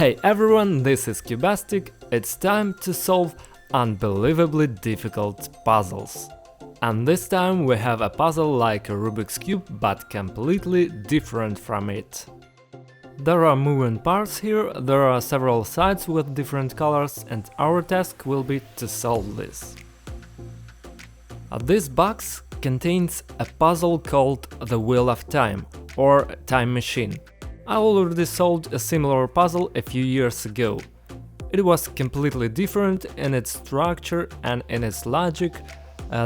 Hey everyone, this is Cubastic. It's time to solve unbelievably difficult puzzles. And this time we have a puzzle like a Rubik's Cube, but completely different from it. There are moving parts here, there are several sides with different colors, and our task will be to solve this. This box contains a puzzle called the Wheel of Time, or Time Machine. I already solved a similar puzzle a few years ago. It was completely different in its structure and in its logic.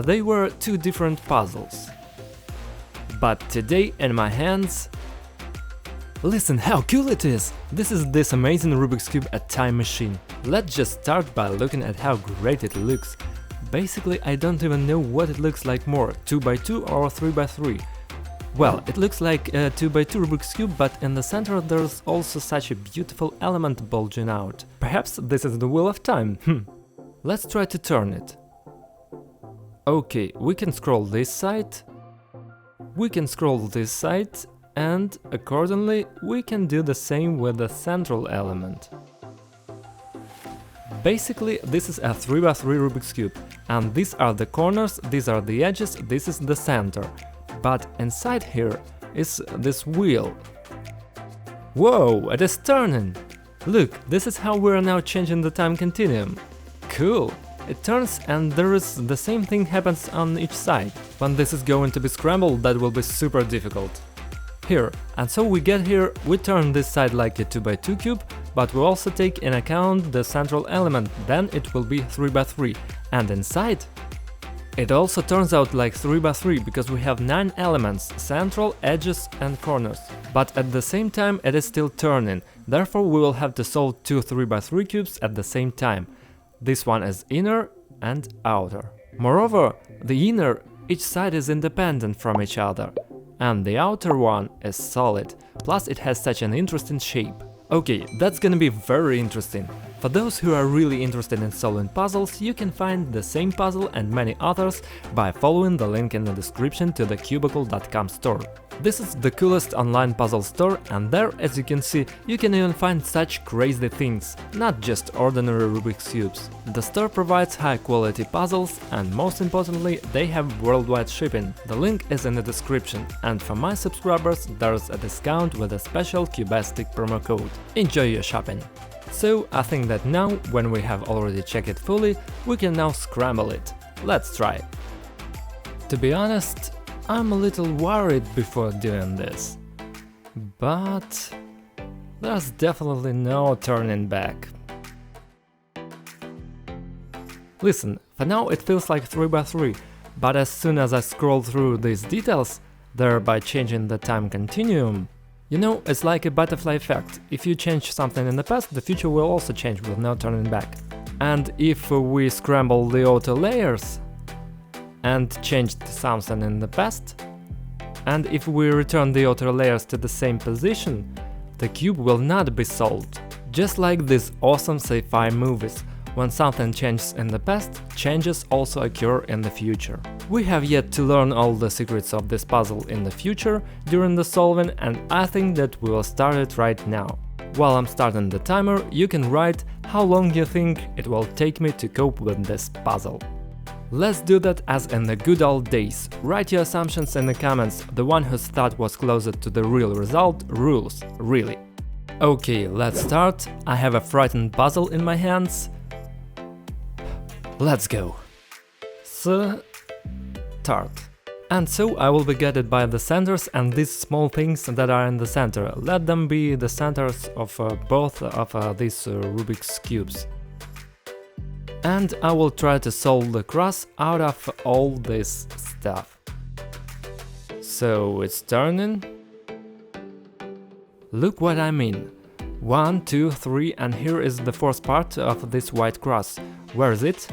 They were two different puzzles. But today in my hands... Listen how cool it is! This is this amazing Rubik's Cube, a time machine. Let's just start by looking at how great it looks. Basically, I don't even know what it looks like more, 2x2 or 3x3. Well, it looks like a 2x2 Rubik's Cube, but in the center there's also such a beautiful element bulging out. Perhaps this is the Wheel of Time. Let's try to turn it. Okay, we can scroll this side. We can scroll this side, and accordingly we can do the same with the central element. Basically, this is a 3x3 Rubik's Cube, and these are the corners, these are the edges, this is the center. But inside here is this wheel. Whoa, it is turning! Look, this is how we're now changing the time continuum. Cool! It turns and there is the same thing happens on each side. When this is going to be scrambled, that will be super difficult. Here, and so we get here, we turn this side like a 2x2 cube, but we also take in account the central element, then it will be 3x3. And inside, it also turns out like 3x3 because we have 9 elements, central, edges and corners. But at the same time it is still turning, therefore we will have to solve two 3x3 cubes at the same time. This one is inner and outer. Moreover, the inner, each side is independent from each other. And the outer one is solid, plus it has such an interesting shape. Okay, that's gonna be very interesting. For those who are really interested in solving puzzles, you can find the same puzzle and many others by following the link in the description to the Cubicle.com store. This is the coolest online puzzle store, and there, as you can see, you can even find such crazy things, not just ordinary Rubik's Cubes. The store provides high-quality puzzles, and most importantly, they have worldwide shipping. The link is in the description, and for my subscribers there's a discount with a special Cubastic promo code. Enjoy your shopping! So I think that now, when we have already checked it fully, we can now scramble it. Let's try. To be honest, I'm a little worried before doing this. But there's definitely no turning back. Listen, for now it feels like 3x3, but as soon as I scroll through these details, thereby changing the time continuum, you know, it's like a butterfly effect. If you change something in the past, the future will also change with no turning back. And if we scramble the outer layers and changed something in the past, and if we return the outer layers to the same position, the cube will not be solved. Just like these awesome sci-fi movies, when something changes in the past, changes also occur in the future. We have yet to learn all the secrets of this puzzle in the future during the solving, and I think that we will start it right now. While I'm starting the timer, you can write how long you think it will take me to cope with this puzzle. Let's do that as in the good old days. Write your assumptions in the comments, the one whose thought was closer to the real result rules, really. Okay, let's start. I have a frightened puzzle in my hands. Let's go. Start. And so I will be guided by the centers and these small things that are in the center. Let them be the centers of both of these Rubik's Cubes. And I will try to solve the cross out of all this stuff. So it's turning. Look what I mean. 1, 2, 3, and here is the fourth part of this white cross. Where is it?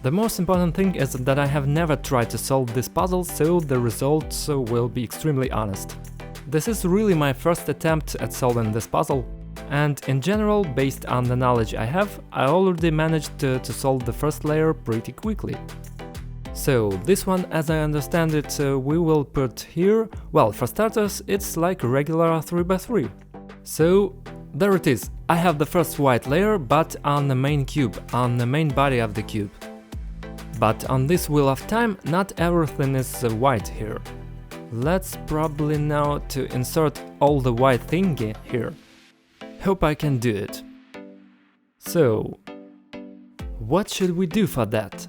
The most important thing is that I have never tried to solve this puzzle, so the results will be extremely honest. This is really my first attempt at solving this puzzle, and in general, based on the knowledge I have, I already managed to solve the first layer pretty quickly. So this one, as I understand it, we will put here. Well, for starters, it's like a regular 3x3. So There it is. I have the first white layer, but on the main cube, on the main body of the cube. But on this Wheel of Time, not everything is white here. Let's probably now to insert all the white thingy here. Hope I can do it. So, what should we do for that?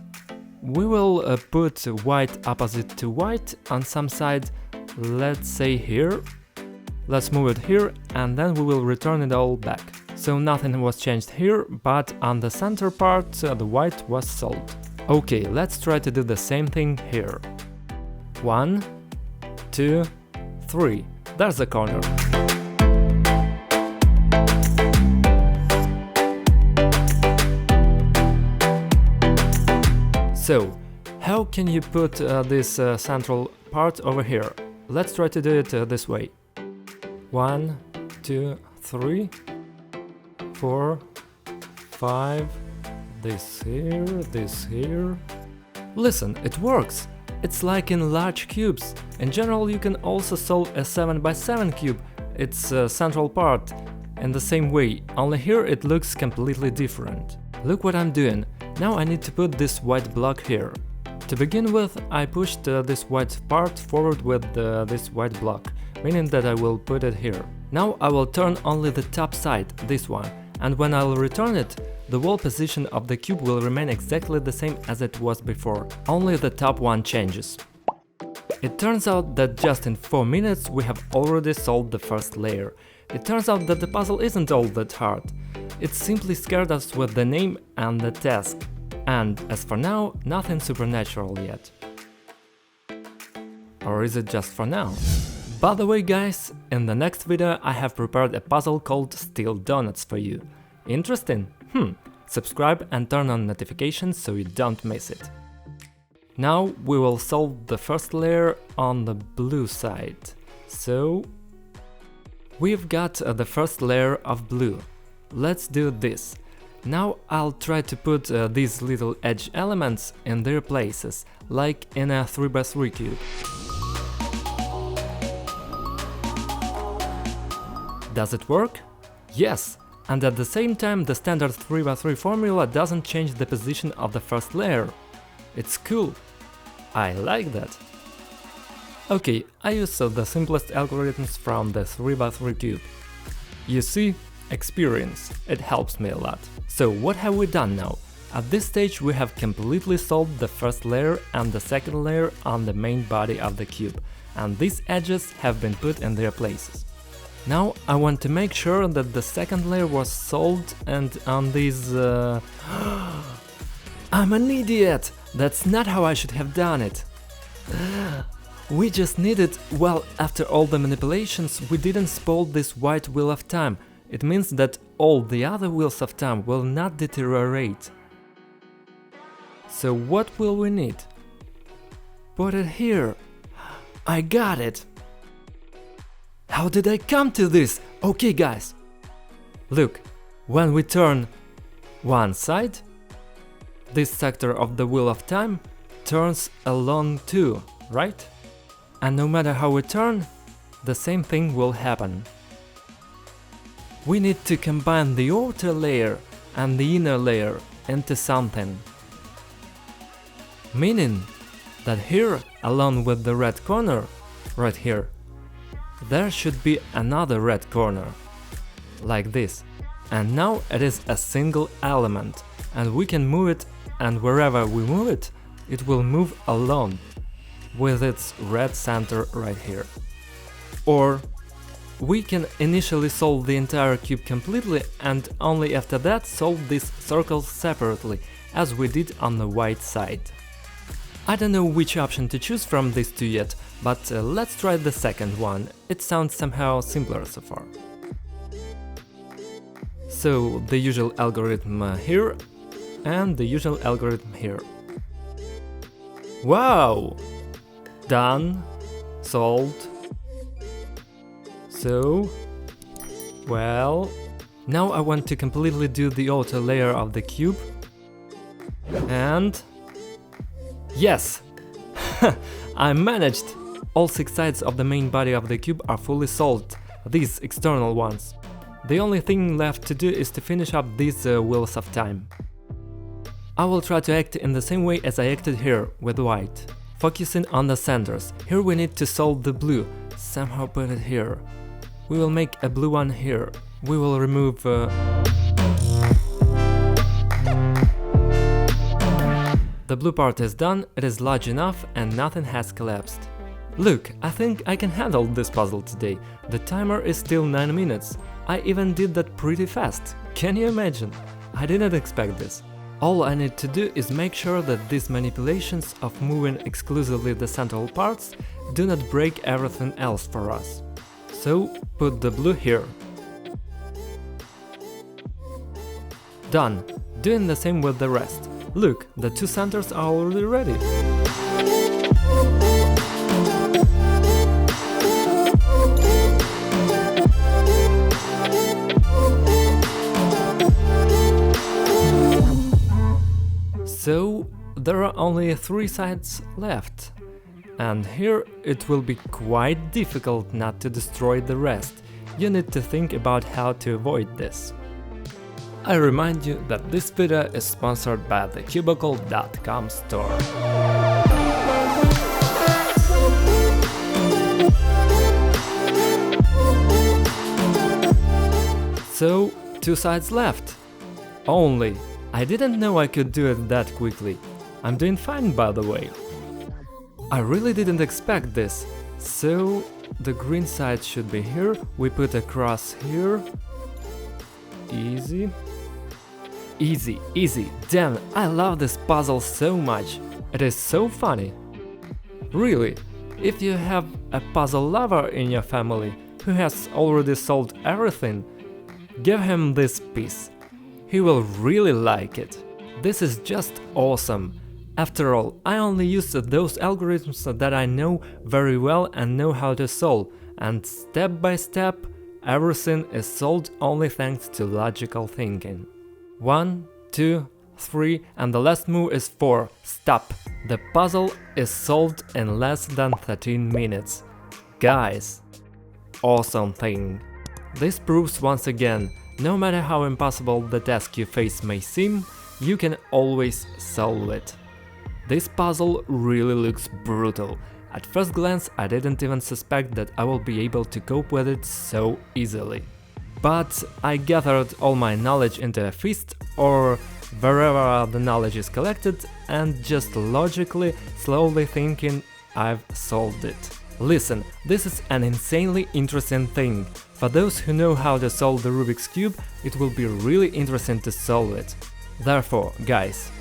We will put white opposite to white on some side, let's say here. Let's move it here and then we will return it all back. So nothing was changed here, but on the center part the white was solved. Okay, let's try to do the same thing here. 1, 2, 3. There's the corner. So, how can you put this central part over here? Let's try to do it this way. 1, 2, 3, 4, 5, this here. Listen, it works! It's like in large cubes. In general, you can also solve a 7x7 cube, its central part, in the same way, only here it looks completely different. Look what I'm doing. Now I need to put this white block here. To begin with, I pushed this white part forward with this white block, meaning that I will put it here. Now I will turn only the top side, this one, and when I'll return it, the wall position of the cube will remain exactly the same as it was before, only the top one changes. It turns out that just in 4 minutes we have already solved the first layer. It turns out that the puzzle isn't all that hard. It simply scared us with the name and the task. And as for now, nothing supernatural yet. Or is it just for now? By the way guys, in the next video I have prepared a puzzle called Steel Donuts for you. Interesting? Subscribe and turn on notifications so you don't miss it. Now we will solve the first layer on the blue side. So we've got the first layer of blue. Let's do this. Now I'll try to put these little edge elements in their places, like in a 3x3 cube. Does it work? Yes! And at the same time the standard 3x3 formula doesn't change the position of the first layer. It's cool. I like that. Okay, I use the simplest algorithms from the 3x3 cube. You see, experience, it helps me a lot. So what have we done now? At this stage we have completely solved the first layer and the second layer on the main body of the cube, and these edges have been put in their places. Now I want to make sure that the second layer was solved and on these... I'm an idiot! That's not how I should have done it! We just needed... well, after all the manipulations, we didn't spoil this white Wheel of Time. It means that all the other Wheels of Time will not deteriorate. So what will we need? Put it here. I got it! How did I come to this? Okay guys, look, when we turn one side, this sector of the Wheel of Time turns along too, right? And no matter how we turn, the same thing will happen. We need to combine the outer layer and the inner layer into something. Meaning that here, along with the red corner, right here, there should be another red corner, like this. And now it is a single element, and we can move it, and wherever we move it, it will move alone, with its red center right here. Or we can initially solve the entire cube completely and only after that solve these circles separately, as we did on the white side. I don't know which option to choose from these two yet, but let's try the second one. It sounds somehow simpler so far. So the usual algorithm here and the usual algorithm here. Wow! Done. Solved. So, well, now I want to completely do the outer layer of the cube. And yes! I managed! All 6 sides of the main body of the cube are fully solved, these external ones. The only thing left to do is to finish up these wheels of time. I will try to act in the same way as I acted here, with white. Focusing on the centers. Here we need to solve the blue, somehow put it here. We will make a blue one here. We will remove... The blue part is done, it is large enough and nothing has collapsed. Look, I think I can handle this puzzle today. The timer is still 9 minutes. I even did that pretty fast. Can you imagine? I didn't expect this. All I need to do is make sure that these manipulations of moving exclusively the central parts do not break everything else for us. So, put the blue here. Done. Doing the same with the rest. Look, the two centers are already ready. So, there are only 3 sides left. And here it will be quite difficult not to destroy the rest. You need to think about how to avoid this. I remind you that this video is sponsored by the Cubicle.com store. So, 2 sides left. Only. I didn't know I could do it that quickly. I'm doing fine, by the way. I really didn't expect this. So, the green side should be here. We put a cross here. Easy. Easy, easy. Damn, I love this puzzle so much. It is so funny. Really, if you have a puzzle lover in your family who has already solved everything, give him this piece. He will really like it. This is just awesome. After all, I only use those algorithms that I know very well and know how to solve, and step by step, everything is solved only thanks to logical thinking. 1, 2, 3, and the last move is 4. Stop! The puzzle is solved in less than 13 minutes. Guys, awesome thing. This proves once again, no matter how impossible the task you face may seem, you can always solve it. This puzzle really looks brutal. At first glance, I didn't even suspect that I will be able to cope with it so easily. But I gathered all my knowledge into a fist, or wherever the knowledge is collected, and just logically, slowly thinking, I've solved it. Listen, this is an insanely interesting thing. For those who know how to solve the Rubik's Cube, it will be really interesting to solve it. Therefore, guys,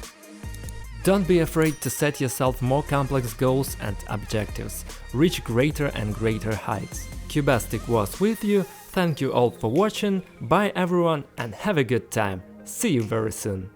don't be afraid to set yourself more complex goals and objectives. Reach greater and greater heights. Cubastic was with you. Thank you all for watching. Bye everyone and have a good time. See you very soon.